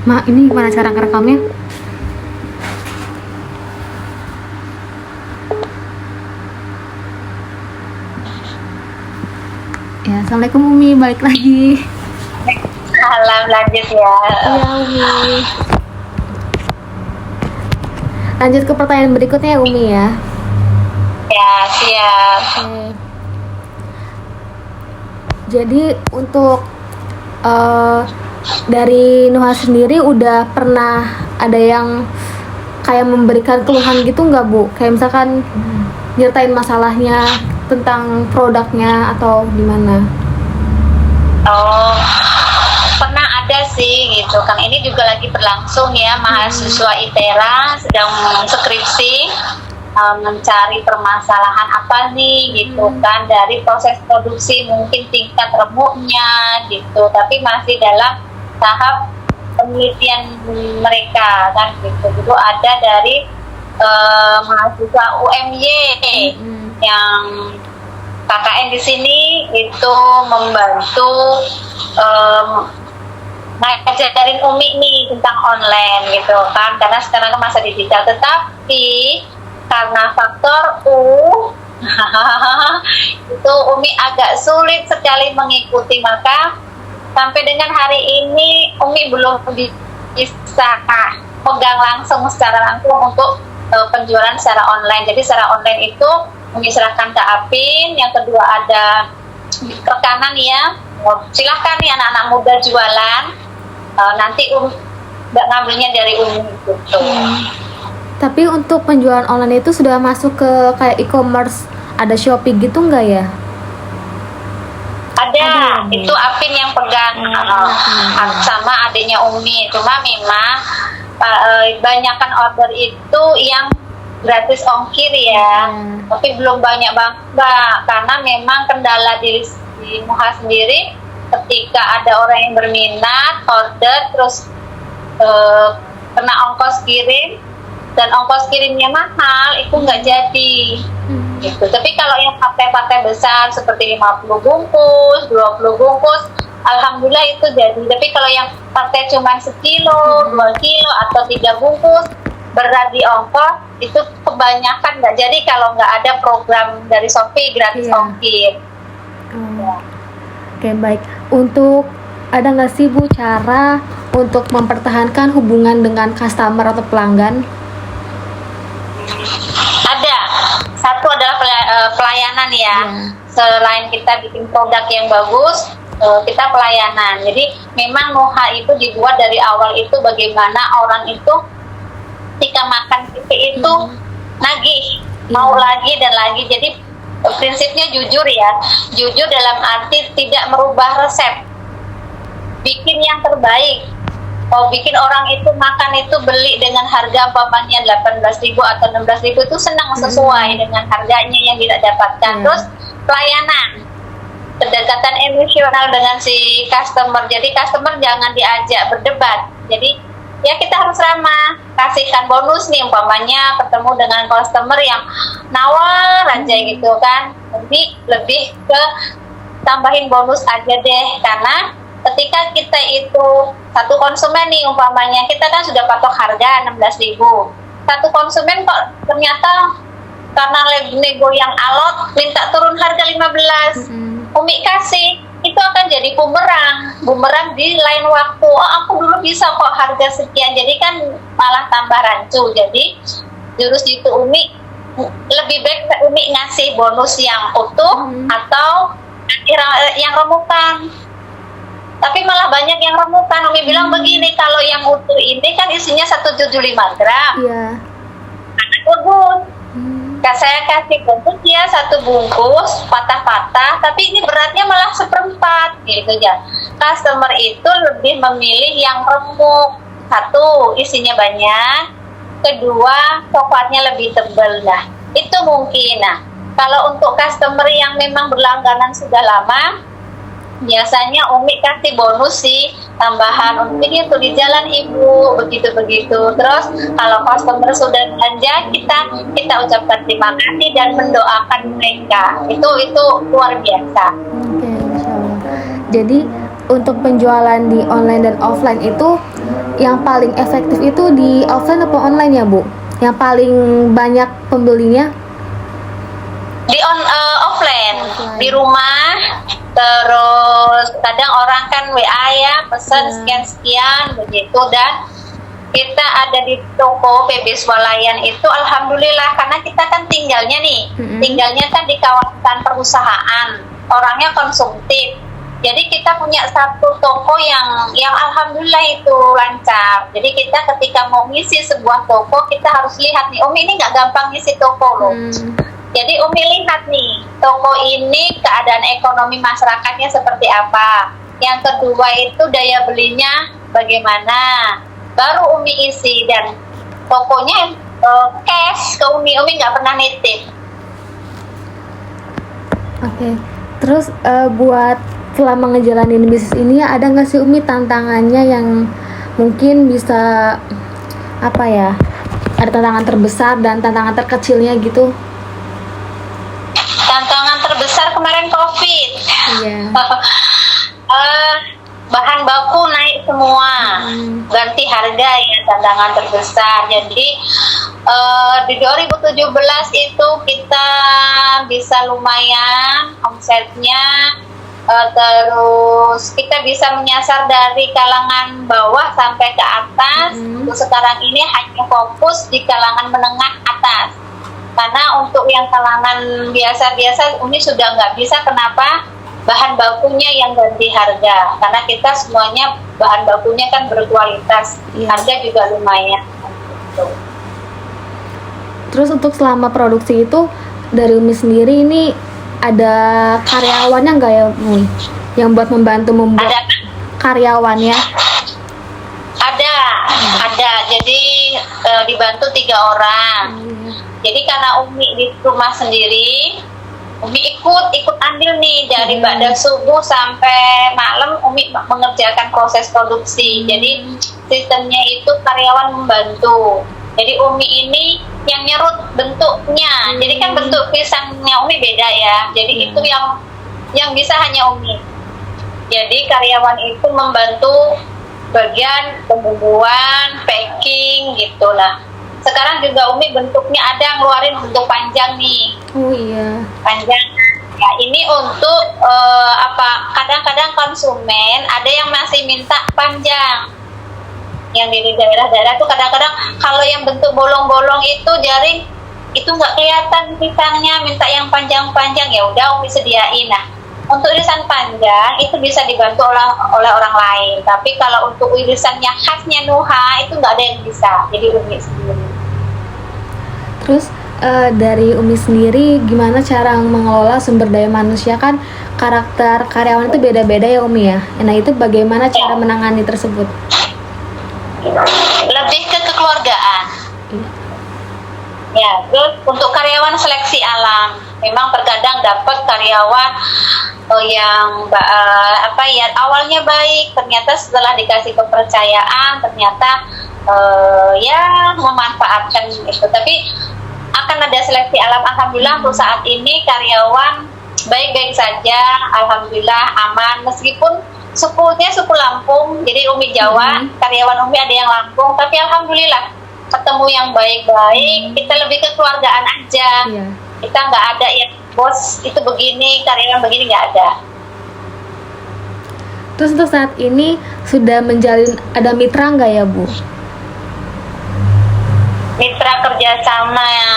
Ma, ini gimana cara ngerekamnya? Ya, Assalamualaikum Umi, balik lagi. Alam lanjut ya. Iya Umi. Lanjut ke pertanyaan berikutnya ya Umi ya. Ya, siap. Oke. Jadi untuk dari Nuha sendiri udah pernah ada yang kayak memberikan keluhan gitu nggak Bu? Kayak misalkan nyertain masalahnya tentang produknya atau gimana? Oh, pernah ada sih gitu kan. Ini juga lagi berlangsung ya, mahasiswa ITERA sedang skripsi, mencari permasalahan apa nih gitu kan, dari proses produksi mungkin tingkat remuknya gitu, tapi masih dalam tahap penelitian mereka kan gitu. Itu ada dari mahasiswa UMY yang KKN di sini itu membantu ngajarin Umi nih tentang online gitu kan, karena sekarang kan masa digital. Tetapi karena faktor itu Umi agak sulit sekali mengikuti, maka sampai dengan hari ini Umi belum bisa pegang langsung secara langsung untuk penjualan secara online. Jadi secara online itu Umi serahkan ke Apin. Yang kedua ada rekanan ya, silahkan nih anak-anak muda jualan, nanti ngambilnya dari Umi gitu. Tapi untuk penjualan online itu sudah masuk ke kayak e-commerce, ada Shopee gitu nggak ya? Ada, itu Apin yang pegang sama adiknya Umi. Cuma memang banyakkan order itu yang gratis ongkir ya, tapi belum banyak banget karena memang kendala di Muha sendiri. Ketika ada orang yang berminat order terus kena ongkos kirim dan ongkos kirimnya mahal, itu nggak jadi gitu. Tapi kalau yang pakai besar seperti 50 bungkus, 20 bungkus, alhamdulillah itu jadi. Tapi kalau yang pakai cuma sekilo, 2 kilo atau 3 bungkus, berat di ongkos, itu kebanyakan nggak jadi kalau nggak ada program dari Shopee gratis ongkir. Oke, baik. Untuk ada nggak sih Bu cara untuk mempertahankan hubungan dengan customer atau pelanggan? Ada. Satu adalah pelayanan ya. Selain kita bikin produk yang bagus, kita pelayanan. Jadi memang Nuha itu dibuat dari awal itu bagaimana orang itu ketika makan itu nagih, mau lagi dan lagi. Jadi prinsipnya jujur ya, jujur dalam arti tidak merubah resep, bikin yang terbaik. Bikin orang itu makan itu beli dengan harga umpamanya 18.000 atau 16.000 itu senang sesuai dengan harganya yang tidak dapatkan. Terus pelayanan, kedekatan emosional dengan si customer. Jadi customer jangan diajak berdebat. Jadi ya kita harus ramah, kasihkan bonus nih umpamanya ketemu dengan customer yang nawar aja gitu kan. Jadi lebih ke tambahin bonus aja deh, karena ketika kita itu satu konsumen nih umpamanya kita kan sudah patok harga 16.000, satu konsumen kok ternyata karena nego yang alot minta turun harga 15, Umi kasih, itu akan jadi bumerang di lain waktu. Aku dulu bisa kok harga sekian, jadi kan malah tambah rancu. Jadi jurus itu Umi lebih baik Umi ngasih bonus yang utuh atau yang remukan. Tapi malah banyak yang remukan. Umi bilang begini, kalau yang utuh ini kan isinya 175 gram. Iya. Bagus. Saya kasih bungkus ya, satu bungkus patah-patah, tapi ini beratnya malah 1/4 gitu ya. Customer itu lebih memilih yang remuk. Satu, isinya banyak. Kedua, coklatnya lebih tebal. Nah, itu mungkin. Nah, kalau untuk customer yang memang berlangganan sudah lama, biasanya Umi kasih bonus sih tambahan, ini untuk di jalan Ibu, begitu. Terus kalau customer sudah belanja, kita ucapkan terima kasih dan mendoakan mereka. Itu luar biasa. Oke, Insya Allah. Jadi untuk penjualan di online dan offline itu yang paling efektif itu di offline atau online ya Bu? Yang paling banyak pembelinya? Di offline, di rumah. Terus kadang orang kan WA ya, pesan sekian-sekian begitu, dan kita ada di toko PB Swalayan itu alhamdulillah, karena kita kan tinggalnya kan di kawasan perusahaan, orangnya konsumtif. Jadi kita punya satu toko yang alhamdulillah itu lancar. Jadi kita ketika mau ngisi sebuah toko, kita harus lihat nih, Umi ini nggak gampang ngisi toko loh. Jadi Umi lihat nih, toko ini keadaan ekonomi masyarakatnya seperti apa. Yang kedua itu daya belinya bagaimana. Baru Umi isi, dan tokonya cash ke Umi nggak pernah nitip. Oke. Terus buat selama ngejalanin bisnis ini ada nggak sih Umi tantangannya yang mungkin bisa apa ya, ada tantangan terbesar dan tantangan terkecilnya gitu? Tantangan terbesar kemarin COVID. Iya. Bahan baku naik semua, ganti harga ya, tantangan terbesar. Jadi di 2017 itu kita bisa lumayan omsetnya, terus kita bisa menyasar dari kalangan bawah sampai ke atas. Untuk sekarang ini hanya fokus di kalangan menengah atas, karena untuk yang kalangan biasa-biasa Umi sudah nggak bisa. Kenapa? Bahan bakunya yang ganti harga, karena kita semuanya bahan bakunya kan berkualitas, harga juga lumayan gitu. Terus untuk selama produksi itu dari Umi sendiri ini ada karyawannya nggak ya Umi, yang buat membantu membuat Ada. karyawannya? Ada. Jadi dibantu 3 orang. Jadi karena Umi di rumah sendiri, Umi ikut andil nih dari ba'da subuh sampai malam. Umi mengerjakan proses produksi. Jadi sistemnya itu karyawan membantu. Jadi Umi ini yang nyerut bentuknya. Jadi kan bentuk pisangnya Umi beda ya. Jadi itu yang bisa hanya Umi. Jadi karyawan itu membantu bagian pembumbuan, packing gitulah. Sekarang juga Umi bentuknya ada ngeluarin bentuk panjang nih. Oh iya. Panjang. Ya, ini untuk kadang-kadang konsumen ada yang masih minta panjang. Yang di daerah-daerah tuh kadang-kadang kalau yang bentuk bolong-bolong itu jaring itu nggak kelihatan pisangnya, minta yang panjang-panjang, ya udah Umi sediain. Nah, untuk irisan panjang itu bisa dibantu oleh orang lain. Tapi kalau untuk irisannya khasnya Nuha itu nggak ada yang bisa. Jadi Umi sendiri. Terus dari Umi sendiri gimana cara mengelola sumber daya manusia? Kan karakter karyawan itu beda-beda ya Umi ya. Nah itu bagaimana cara menangani tersebut? Lebih ke kekeluargaan. Ya, terus untuk karyawan seleksi alam, memang terkadang dapat karyawan yang awalnya baik, ternyata setelah dikasih kepercayaan ternyata ya memanfaatkan itu. Tapi akan ada seleksi alam. Alhamdulillah untuk saat ini karyawan baik-baik saja, alhamdulillah aman. Meskipun sukunya suku Lampung, jadi Umi Jawa, karyawan Umi ada yang Lampung, tapi alhamdulillah ketemu yang baik-baik. Kita lebih kekeluargaan aja. Kita nggak ada yang bos itu begini, karyawan begini, nggak ada. Terus untuk saat ini sudah menjalin ada mitra nggak ya Bu? Mitra kerjasama ya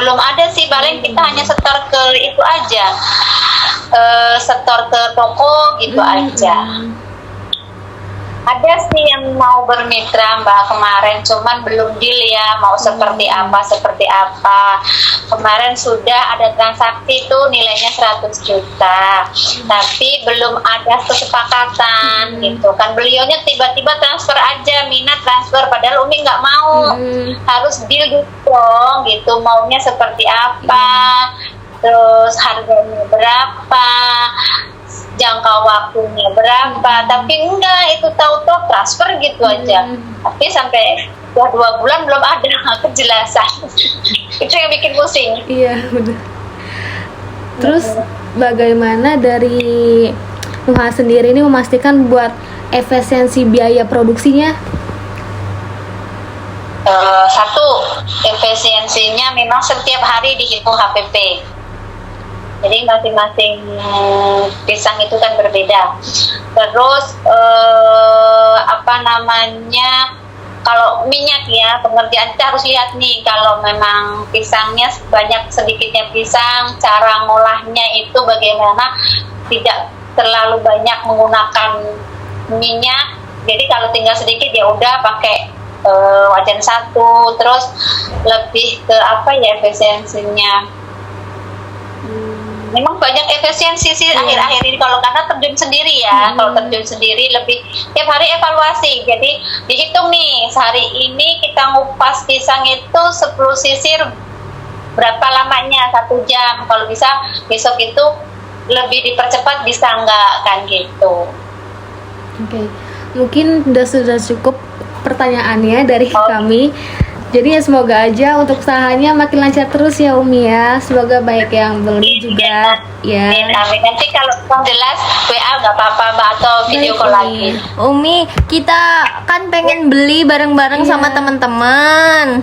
belum ada sih, paling kita hanya setor ke itu aja, setor ke toko gitu aja. Ada sih yang mau bermitra Mbak kemarin, cuman belum deal ya, mau seperti apa. Kemarin sudah ada transaksi itu nilainya 100 juta, tapi belum ada kesepakatan gitu kan. Beliaunya tiba-tiba transfer aja, minat transfer, padahal Umi nggak mau. Harus deal dong gitu, maunya seperti apa, terus harganya berapa, jangka waktunya berapa. Tapi enggak, itu tahu-tahu transfer gitu aja. Tapi sampai 2 bulan belum ada kejelasan. Itu yang bikin pusing. Iya benar. Terus bagaimana dari Nuha sendiri ini memastikan buat efisiensi biaya produksinya? Satu, efisiensinya memang setiap hari dihitung HPP. Jadi masing-masing pisang itu kan berbeda. Terus kalau minyak ya, pengerjaan kita harus lihat nih, kalau memang pisangnya banyak sedikitnya pisang, cara ngolahnya itu bagaimana, tidak terlalu banyak menggunakan minyak. Jadi kalau tinggal sedikit ya udah pakai wajan satu, terus lebih ke efisiensinya. Memang banyak efisiensi sih akhir-akhir ini, kalau karena terjun sendiri ya. Kalau terjun sendiri lebih tiap hari evaluasi, jadi dihitung nih, sehari ini kita ngupas pisang itu 10 sisir berapa lamanya, 1 jam. Kalau bisa besok itu lebih dipercepat, bisa enggak, kan gitu. Oke. Mungkin sudah cukup pertanyaannya dari kami. Jadi ya semoga aja untuk usahanya makin lancar terus ya Umi ya. Semoga baik yang beli juga ya. Amin. Nanti kalau kurang jelas WA nggak apa-apa Mbak, atau video call lagi. Umi, kita kan pengen beli bareng-bareng sama teman-teman.